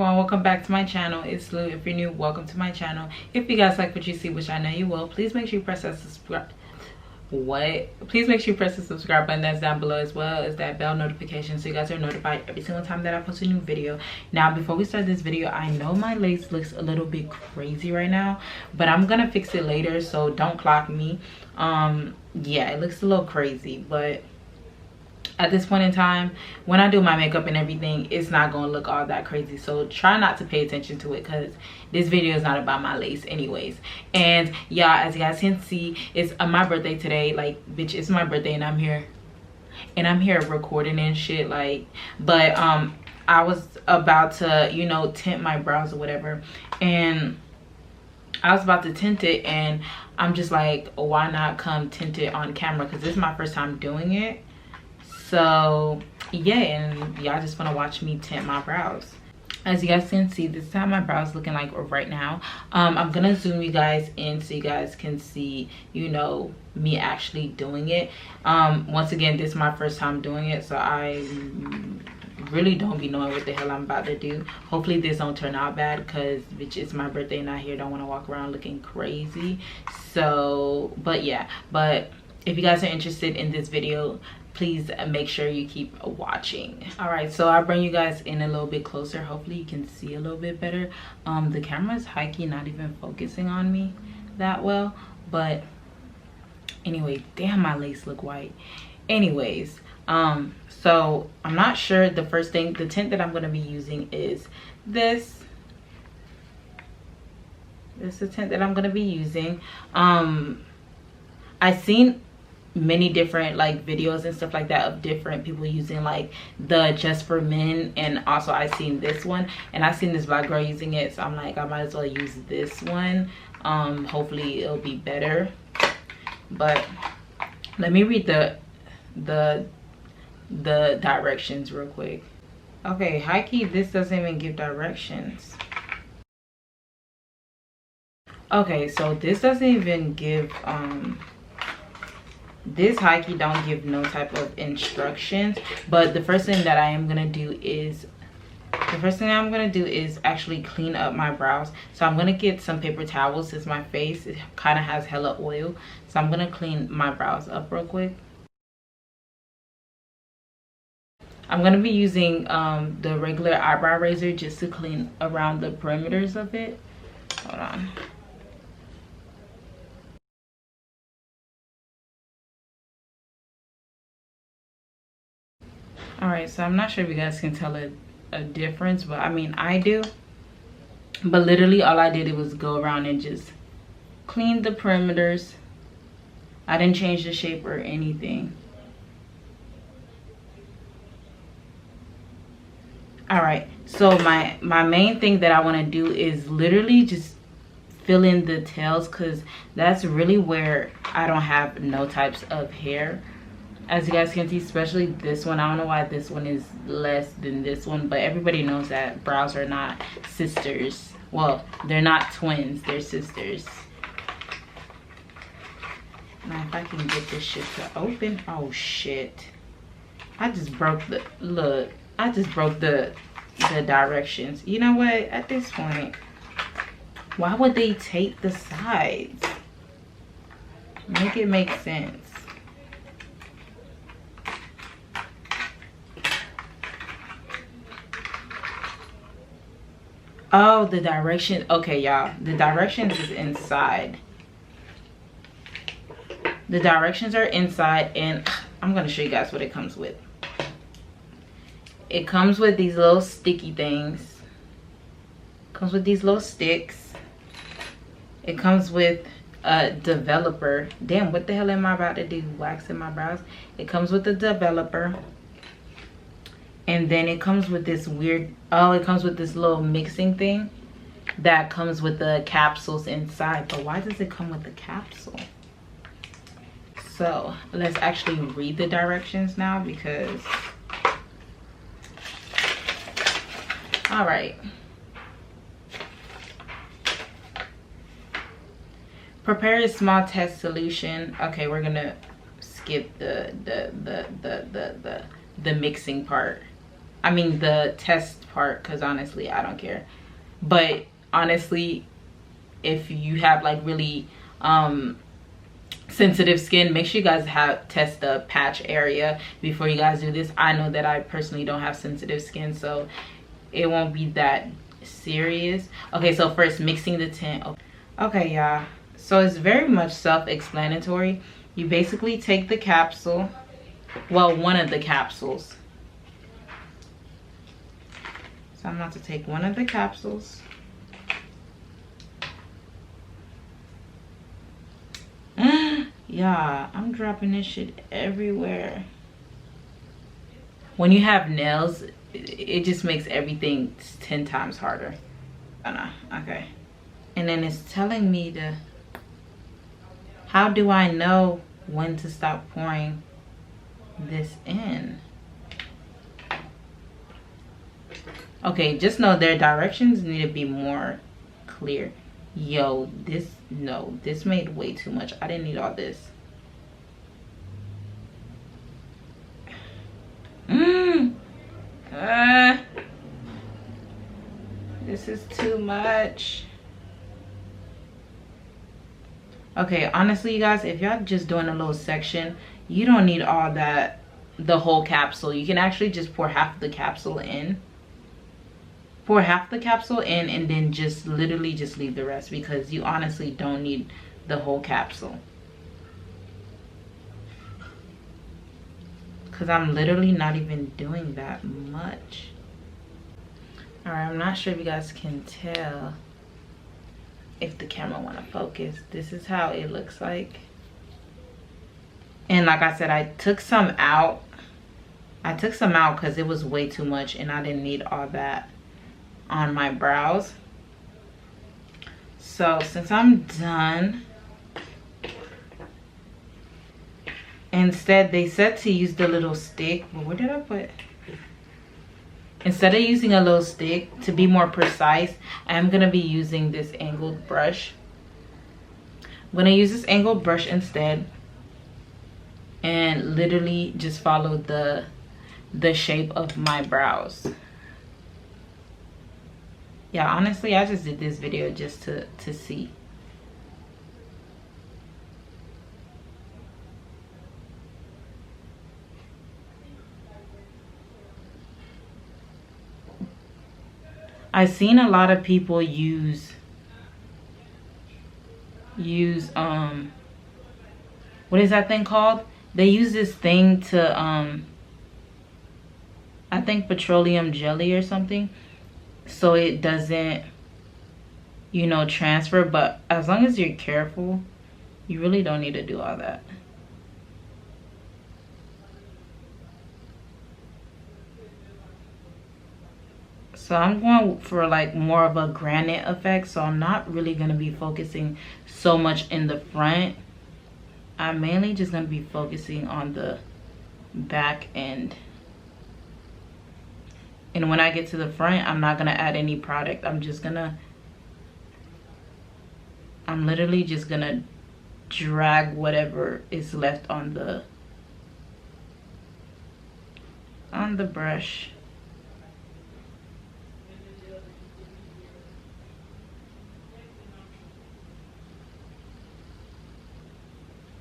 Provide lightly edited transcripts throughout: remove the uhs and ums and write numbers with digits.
everyone, welcome back to my channel. It's Lou. If you're new, welcome to my channel. If you guys like what you see, which I know you will, please make sure you press that subscribe please make sure you press the subscribe button that's down below, as well as that bell notification, so you guys are notified every single time that I post a new video. Now before we start this video, I know my lace looks a little bit crazy right now, but I'm gonna fix it later, so don't clock me. Yeah, it looks a little crazy, but at this point in time, when I do my makeup and everything, it's not gonna look all that crazy, so try not to pay attention to it because this video is not about my lace anyways. And yeah, as you guys can see, it's my birthday today. Like, bitch, it's my birthday and I'm here recording and shit, like. But I was about to, you know, tint my brows or whatever, and I was about to tint it, and I'm just like, why not come tint it on camera, because this is my first time doing it. So yeah, and y'all just want to watch me tint my brows. As you guys can see, this is how my brows looking like right now. I'm gonna zoom you guys in so you guys can see, you know, me actually doing it. Once again, this is my first time doing it, so I really don't be knowing what the hell I'm about to do. Hopefully this don't turn out bad, because bitch, it's my birthday and I here don't want to walk around looking crazy. So but yeah, but if you guys are interested in this video, please make sure you keep watching. All right, so I'll bring you guys in a little bit closer. Hopefully you can see a little bit better. The camera's high-key not even focusing on me that well, but anyway, damn, my lace look white. Anyways, so I'm not sure. The first thing, the tint that I'm going to be using is this. This is the tint that I'm going to be using. I've seen many different like videos and stuff like that of different people using like the Just for Men, and also I seen this one, and I seen this black girl using it, so I'm like, I might as well use this one. Hopefully it'll be better. But let me read the directions real quick. Okay, high key, this doesn't even give directions. Okay, so this doesn't even give this high-key don't give no type of instructions. But the first thing that I'm gonna do is actually clean up my brows. So I'm gonna get some paper towels, since my face, it kind of has hella oil, so I'm gonna clean my brows up real quick. I'm gonna be using the regular eyebrow razor just to clean around the perimeters of it. Hold on. All right, so I'm not sure if you guys can tell a difference, but I mean, I do. But literally all I did was go around and just clean the perimeters. I didn't change the shape or anything. All right, so my main thing that I want to do is literally just fill in the tails, because that's really where I don't have no types of hair. As you guys can see, especially this one, I don't know why this one is less than this one, but everybody knows that brows are not sisters. Well, they're not twins, they're sisters. Now if I can get this shit to open. Oh shit, I just broke the, look, I just broke the directions. You know what, at this point, why would they tape the sides? Make it make sense. Oh, the direction. Okay, y'all, the directions is inside. The directions are inside, and I'm gonna show you guys what it comes with. It comes with these little sticky things. Comes with these little sticks. It comes with a developer. Damn, what the hell am I about to do? Waxing my brows. It comes with a developer. And then it comes with this weird, oh, it comes with this little mixing thing that comes with the capsules inside. But why does it come with the capsule? So let's actually read the directions now, because, all right. Prepare a small test solution. Okay, we're gonna skip the mixing part. I mean the test part, because honestly I don't care. But honestly, if you have like really sensitive skin, make sure you guys test the patch area before you guys do this. I know that I personally don't have sensitive skin, so it won't be that serious. Okay, so first mixing the tint. Okay y'all, so it's very much self-explanatory. You basically take the capsule, well, one of the capsules. So I'm about to take one of the capsules. Yeah, I'm dropping this shit everywhere. When you have nails, it just makes everything 10 times harder. Oh no, okay. And then it's telling me to, how do I know when to stop pouring this in? Okay, just know their directions need to be more clear. Yo, this made way too much. I didn't need all this. This is too much. Okay, honestly, you guys, if y'all just doing a little section, you don't need all that, the whole capsule. You can actually just pour half the capsule in. Pour half the capsule in and then just literally just leave the rest, because you honestly don't need the whole capsule. Because I'm literally not even doing that much. Alright, I'm not sure if you guys can tell if the camera want to focus. This is how it looks like. And like I said, I took some out. I took some out because it was way too much and I didn't need all that on my brows. So since I'm done, instead they said to use the little stick, but where did I put? Instead of using a little stick, to be more precise, I'm gonna be using this angled brush. I'm gonna use this angled brush instead and literally just follow the shape of my brows. Yeah, honestly, I just did this video just to see. I've seen a lot of people use what is that thing called? They use this thing to I think petroleum jelly or something, so it doesn't, you know, transfer. But as long as you're careful, you really don't need to do all that. So I'm going for like more of a granite effect, so I'm not really going to be focusing so much in the front. I'm mainly just going to be focusing on the back end. And when I get to the front, I'm not going to add any product. I'm literally just going to drag whatever is left on the brush.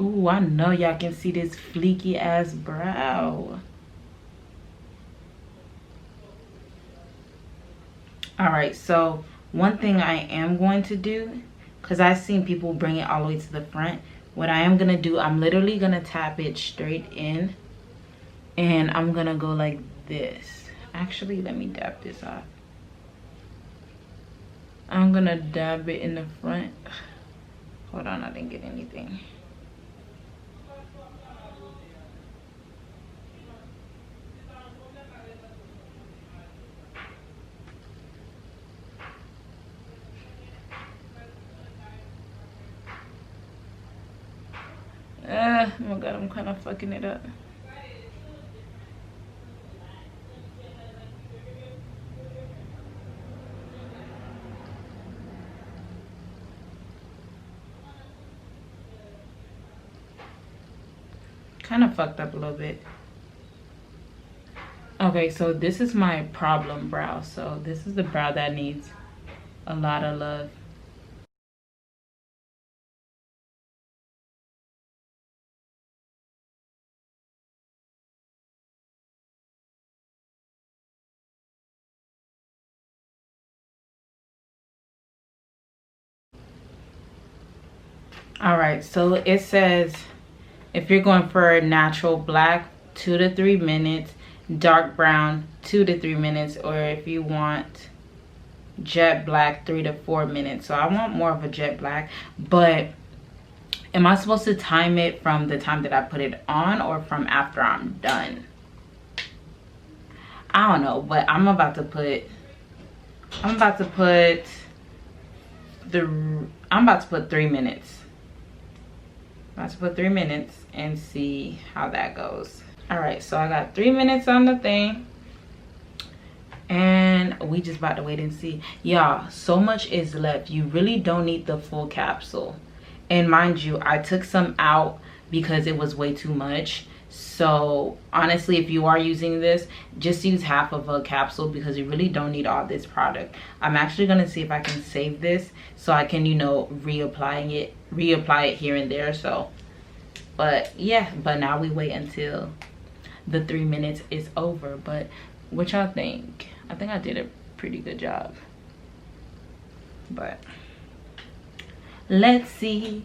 Ooh, I know y'all can see this fleeky ass brow. All right, so one thing I am going to do, because I've seen people bring it all the way to the front, what I am gonna do, I'm literally gonna tap it straight in and I'm gonna go like this. Actually, let me dab this off. I'm gonna dab it in the front. Hold on, I didn't get anything. Oh my god, I'm kind of fucking it up. Kind of fucked up a little bit. Okay, so this is my problem brow. So this is the brow that needs a lot of love. All right, so it says if you're going for natural black, 2 to 3 minutes, dark brown, 2 to 3 minutes, or if you want jet black, 3 to 4 minutes. So I want more of a jet black, but am I supposed to time it from the time that I put it on or from after I'm done? I don't know, but I'm about to put 3 minutes. I'm about to put 3 minutes and see how that goes. All right, so I got 3 minutes on the thing, and we just about to wait and see. Y'all, so much is left. You really don't need the full capsule. And mind you, I took some out because it was way too much. So honestly, if you are using this, just use half of a capsule because you really don't need all this product. I'm actually going to see if I can save this so I can, you know, reapply it here and there. So, but yeah, but now we wait until the 3 minutes is over. But what y'all think? I think I did a pretty good job, but let's see.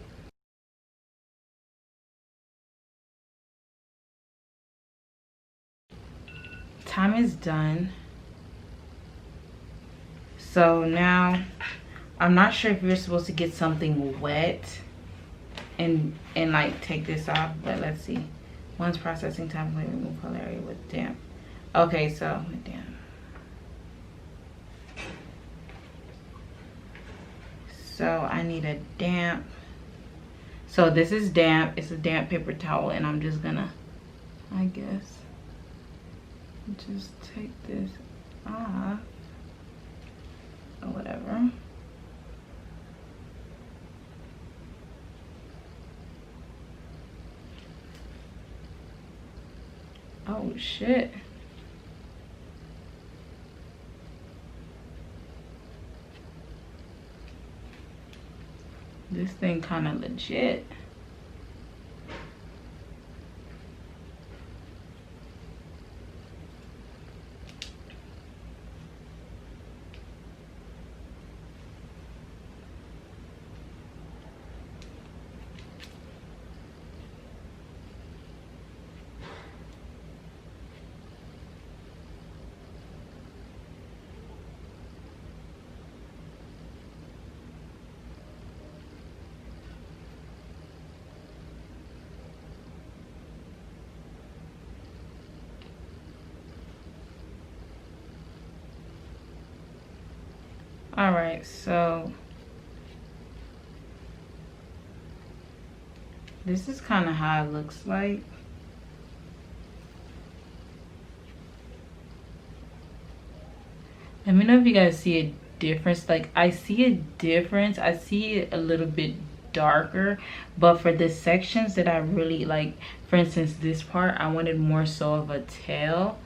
Time is done. So now I'm not sure if you're supposed to get something wet and like take this off, but let's see. Once processing time, remove color area with damp. Okay, so damp. So I need a damp. So this is damp. It's a damp paper towel, and I'm just gonna, I guess, just take this off or whatever. Oh shit. This thing kind of legit. All right, so this is kind of how it looks like. Let me know if you guys see a difference. Like, I see a difference. I see it a little bit darker, but for the sections that I really like, for instance, this part, I wanted more so of a tail.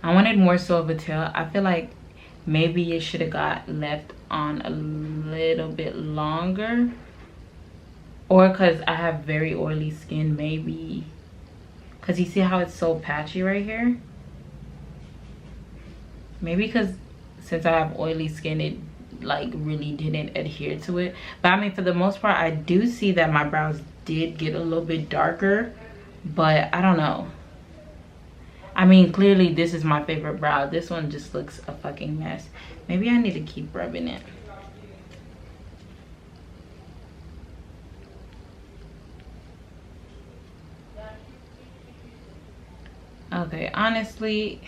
I feel like maybe it should have got left on a little bit longer, or because I have very oily skin, maybe because you see how it's so patchy right here. Maybe because since I have oily skin, it like really didn't adhere to it. But I mean, for the most part, I do see that my brows did get a little bit darker, but I don't know. I mean, clearly this is my favorite brow. This one just looks a fucking mess. Maybe I need to keep rubbing it. Okay, honestly,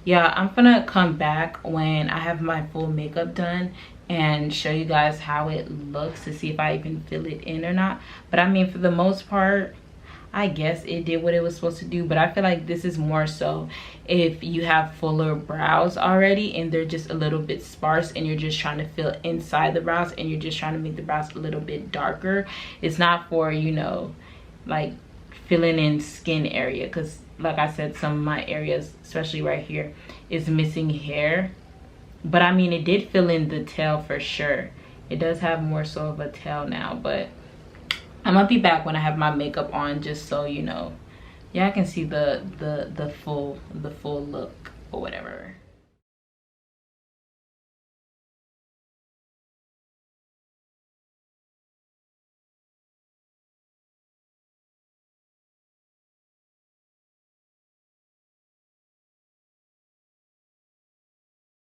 yeah, I'm gonna come back when I have my full makeup done and show you guys how it looks to see if I even fill it in or not. But I mean, for the most part, I guess it did what it was supposed to do. But I feel like this is more so if you have fuller brows already and they're just a little bit sparse and you're just trying to fill inside the brows and you're just trying to make the brows a little bit darker. It's not for, you know, like filling in skin area, because like I said, some of my areas, especially right here, is missing hair. But I mean, it did fill in the tail for sure. It does have more so of a tail now, but I'm gonna be back when I have my makeup on, just so you know, yeah, I can see the full look or whatever.